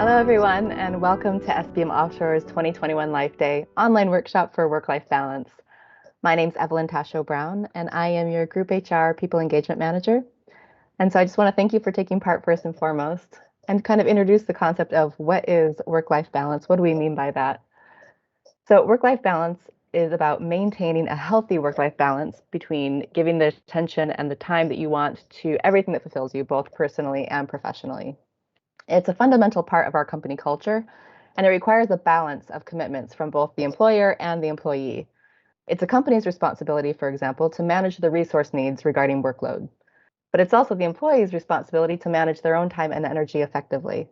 Hello, everyone, and welcome to SBM Offshore's 2021 Life Day online workshop for work-life balance. My name's Evelyn Tasho Brown, and I am your Group HR People Engagement Manager. And so I just want to thank you for taking part first and foremost, and kind of introduce the concept of what is work-life balance? What do we mean by that? So work-life balance is about maintaining a healthy work-life balance between giving the attention and the time that you want to everything that fulfills you, both personally and professionally. It's a fundamental part of our company culture, and it requires a balance of commitments from both the employer and the employee. It's a company's responsibility, for example, to manage the resource needs regarding workload, but it's also the employee's responsibility to manage their own time and energy effectively.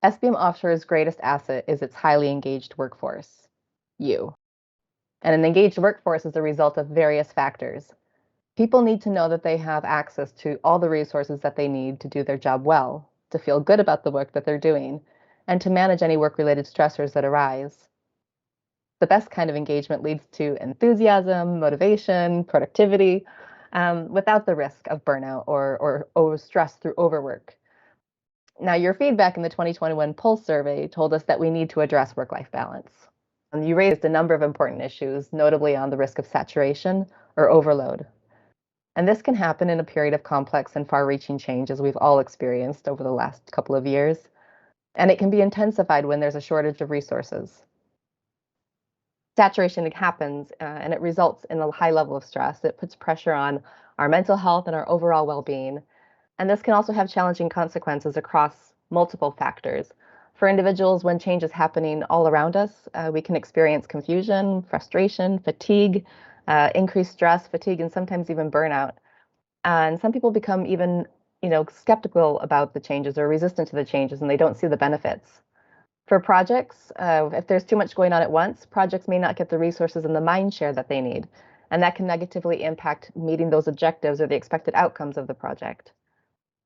SBM Offshore's greatest asset is its highly engaged workforce, you. And an engaged workforce is a result of various factors. People need to know that they have access to all the resources that they need to do their job well, to feel good about the work that they're doing, and to manage any work-related stressors that arise. The best kind of engagement leads to enthusiasm, motivation, productivity, without the risk of burnout or stress through overwork. Now, your feedback in the 2021 Pulse survey told us that we need to address work-life balance. You raised a number of important issues, notably on the risk of saturation or overload. And this can happen in a period of complex and far-reaching change, as we've all experienced over the last couple of years. And it can be intensified when there's a shortage of resources. Saturation happens, and it results in a high level of stress. It puts pressure on our mental health and our overall well-being. And this can also have challenging consequences across multiple factors. For individuals, when change is happening all around us, we can experience confusion, frustration, fatigue, increased stress, fatigue, and sometimes even burnout. And some people become even, skeptical about the changes or resistant to the changes, and they don't see the benefits. For projects, if there's too much going on at once, projects may not get the resources and the mind share that they need, and that can negatively impact meeting those objectives or the expected outcomes of the project.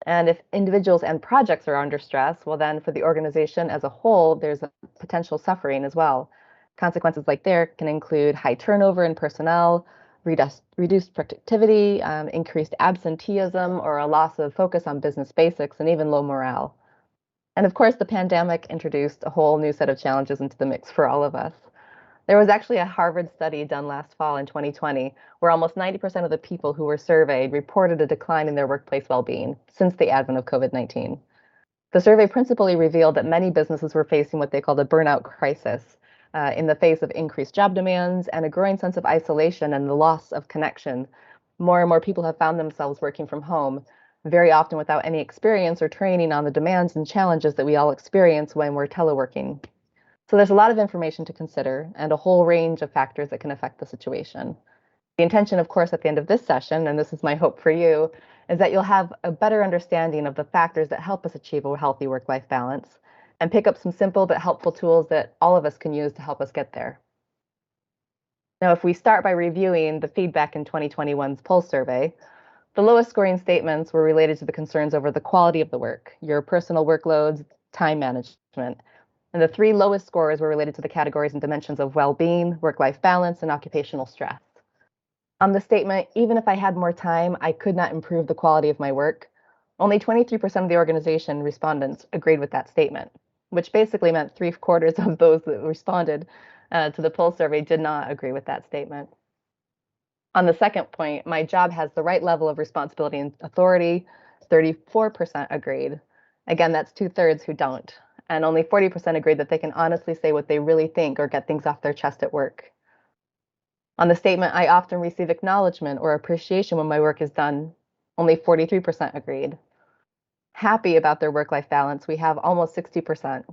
And if individuals and projects are under stress, well, then for the organization as a whole, there's a potential suffering as well. Consequences like there can include high turnover in personnel, reduced productivity, increased absenteeism, or a loss of focus on business basics, and even low morale. And of course, the pandemic introduced a whole new set of challenges into the mix for all of us. There was actually a Harvard study done last fall in 2020 where almost 90% of the people who were surveyed reported a decline in their workplace well-being since the advent of COVID-19. The survey principally revealed that many businesses were facing what they called a burnout crisis in the face of increased job demands and a growing sense of isolation and the loss of connection. More and more people have found themselves working from home, very often without any experience or training on the demands and challenges that we all experience when we're teleworking. So there's a lot of information to consider and a whole range of factors that can affect the situation. The intention, of course, at the end of this session, and this is my hope for you, is that you'll have a better understanding of the factors that help us achieve a healthy work-life balance and pick up some simple but helpful tools that all of us can use to help us get there. Now, if we start by reviewing the feedback in 2021's Pulse survey, the lowest scoring statements were related to the concerns over the quality of the work, your personal workloads, time management. And the three lowest scores were related to the categories and dimensions of well-being, work-life balance, and occupational stress. On the statement, even if I had more time, I could not improve the quality of my work, only 23% of the organization respondents agreed with that statement, which basically meant 3/4 of those that responded to the Pulse survey did not agree with that statement. On the second point, my job has the right level of responsibility and authority, 34% agreed. Again, that's 2/3 who don't. And only 40% agreed that they can honestly say what they really think or get things off their chest at work. On the statement, I often receive acknowledgement or appreciation when my work is done. Only 43% agreed. Happy about their work-life balance, we have almost 60%.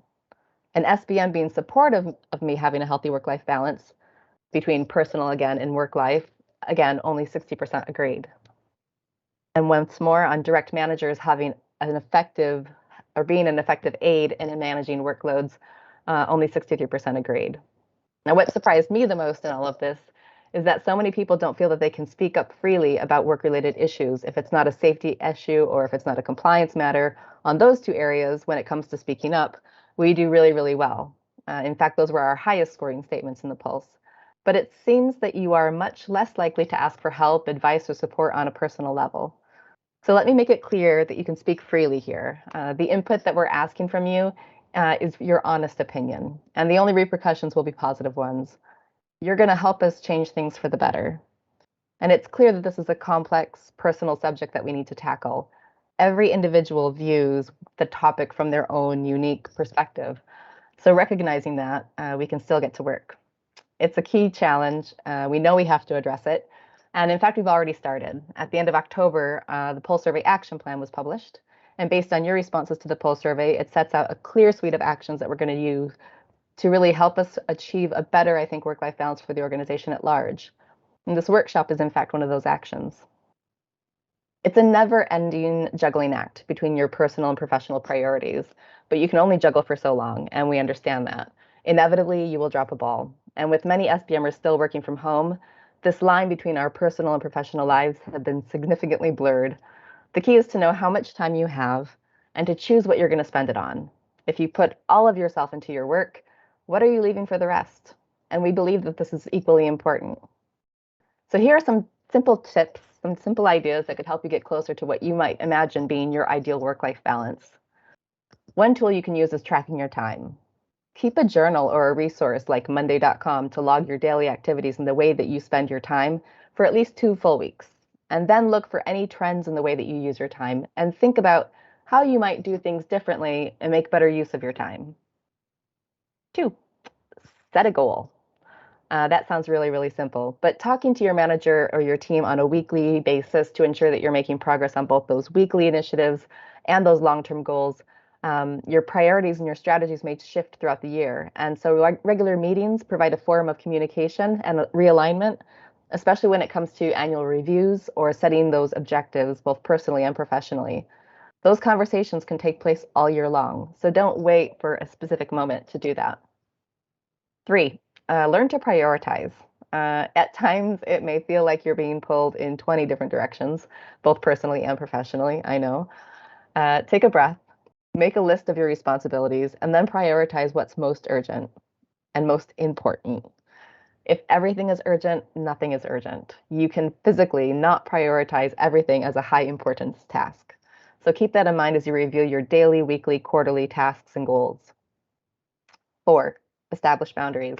And SBM being supportive of me having a healthy work-life balance between personal, again, and work life, again, only 60% agreed. And once more, on direct managers having an effective or being an effective aid in managing workloads, only 63% agreed. Now, what surprised me the most in all of this is that so many people don't feel that they can speak up freely about work-related issues if it's not a safety issue or if it's not a compliance matter. On those two areas, when it comes to speaking up, we do really, really well. In fact, those were our highest scoring statements in the Pulse. But it seems that you are much less likely to ask for help, advice, or support on a personal level. So let me make it clear that you can speak freely here. The input that we're asking from you is your honest opinion, and the only repercussions will be positive ones. You're going to help us change things for the better. And it's clear that this is a complex personal subject that we need to tackle. Every individual views the topic from their own unique perspective. So, recognizing that, we can still get to work. It's a key challenge. We know we have to address it. And in fact, we've already started. At the end of October, the Poll Survey Action Plan was published. And based on your responses to the poll survey, it sets out a clear suite of actions that we're going to use to really help us achieve a better, I think, work-life balance for the organization at large. And this workshop is, in fact, one of those actions. It's a never-ending juggling act between your personal and professional priorities, but you can only juggle for so long, and we understand that. Inevitably, you will drop a ball. And with many SBMers still working from home, this line between our personal and professional lives have been significantly blurred. The key is to know how much time you have and to choose what you're going to spend it on. If you put all of yourself into your work, what are you leaving for the rest? And we believe that this is equally important. So here are some simple tips, some simple ideas that could help you get closer to what you might imagine being your ideal work-life balance. One tool you can use is tracking your time. Keep a journal or a resource like Monday.com to log your daily activities and the way that you spend your time for at least 2 full weeks. And then look for any trends in the way that you use your time and think about how you might do things differently and make better use of your time. 2, set a goal. That sounds really, really simple, but talking to your manager or your team on a weekly basis to ensure that you're making progress on both those weekly initiatives and those long-term goals. Your priorities and your strategies may shift throughout the year. And so regular meetings provide a forum of communication and realignment, especially when it comes to annual reviews or setting those objectives, both personally and professionally. Those conversations can take place all year long, so don't wait for a specific moment to do that. 3, learn to prioritize. At times, it may feel like you're being pulled in 20 different directions, both personally and professionally, I know. Take a breath, make a list of your responsibilities, and then prioritize what's most urgent and most important. If everything is urgent, nothing is urgent. You can physically not prioritize everything as a high importance task. So keep that in mind as you review your daily, weekly, quarterly tasks and goals. 4, establish boundaries.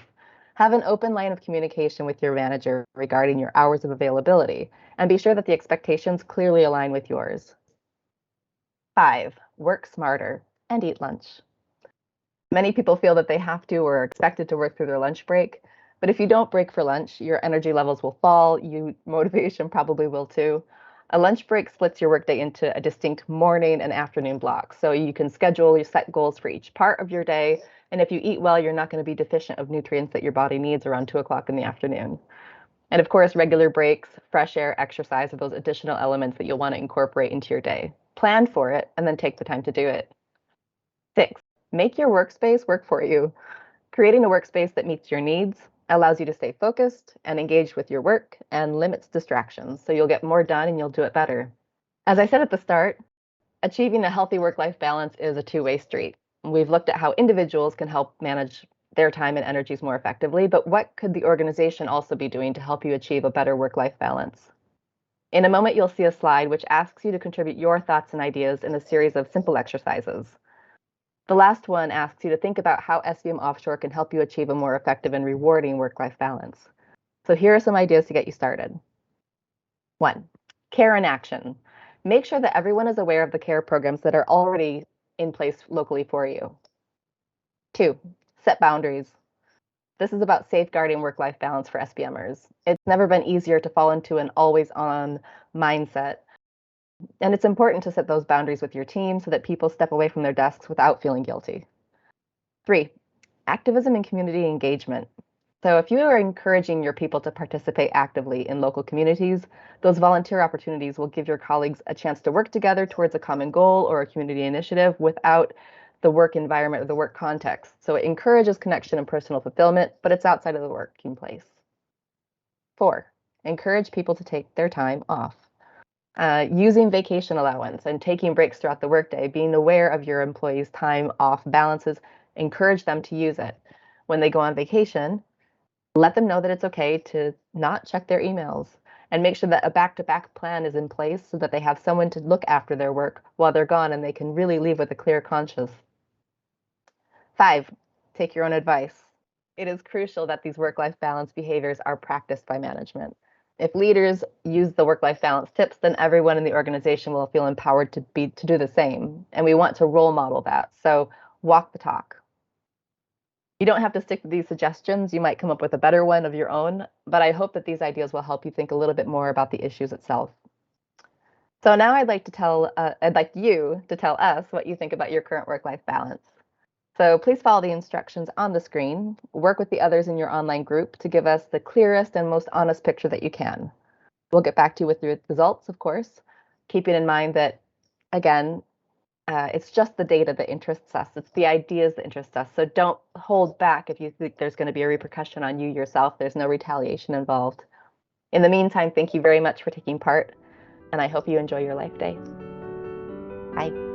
Have an open line of communication with your manager regarding your hours of availability, and be sure that the expectations clearly align with yours. 5, work smarter and eat lunch. Many people feel that they have to or are expected to work through their lunch break, but if you don't break for lunch, your energy levels will fall, motivation probably will too. A lunch break splits your workday into a distinct morning and afternoon block, so you can schedule your set goals for each part of your day. And if you eat well, you're not going to be deficient of nutrients that your body needs around 2 o'clock in the afternoon. And of course, regular breaks, fresh air, exercise are those additional elements that you'll want to incorporate into your day. Plan for it and then take the time to do it. 6, make your workspace work for you. Creating a workspace that meets your needs allows you to stay focused and engaged with your work and limits distractions, so you'll get more done and you'll do it better. As I said at the start, achieving a healthy work-life balance is a two-way street. We've looked at how individuals can help manage their time and energies more effectively, but what could the organization also be doing to help you achieve a better work-life balance? In a moment, you'll see a slide which asks you to contribute your thoughts and ideas in a series of simple exercises. The last one asks you to think about how SVM Offshore can help you achieve a more effective and rewarding work-life balance. So here are some ideas to get you started. 1, care in action. Make sure that everyone is aware of the care programs that are already in place locally for you. 2, set boundaries. This is about safeguarding work-life balance for SBMers. It's never been easier to fall into an always-on mindset. And it's important to set those boundaries with your team so that people step away from their desks without feeling guilty. 3, activism and community engagement. So if you are encouraging your people to participate actively in local communities, those volunteer opportunities will give your colleagues a chance to work together towards a common goal or a community initiative without the work environment or the work context. So it encourages connection and personal fulfillment, but it's outside of the working place. 4, encourage people to take their time off. Using vacation allowance and taking breaks throughout the workday, being aware of your employees' time off balances, encourage them to use it. When they go on vacation, let them know that it's okay to not check their emails and make sure that a back-to-back plan is in place so that they have someone to look after their work while they're gone and they can really leave with a clear conscience. 5, take your own advice. It is crucial that these work-life balance behaviors are practiced by management. If leaders use the work-life balance tips, then everyone in the organization will feel empowered to do the same. And we want to role model that. So walk the talk. You don't have to stick to these suggestions. You might come up with a better one of your own, but I hope that these ideas will help you think a little bit more about the issues itself. So now I'd like you to tell us what you think about your current work-life balance. So please follow the instructions on the screen. Work with the others in your online group to give us the clearest and most honest picture that you can. We'll get back to you with the results, of course, keeping in mind that, again, it's just the data that interests us. It's the ideas that interest us. So don't hold back if you think there's going to be a repercussion on you yourself. There's no retaliation involved. In the meantime, thank you very much for taking part, and I hope you enjoy your Life Day. Bye.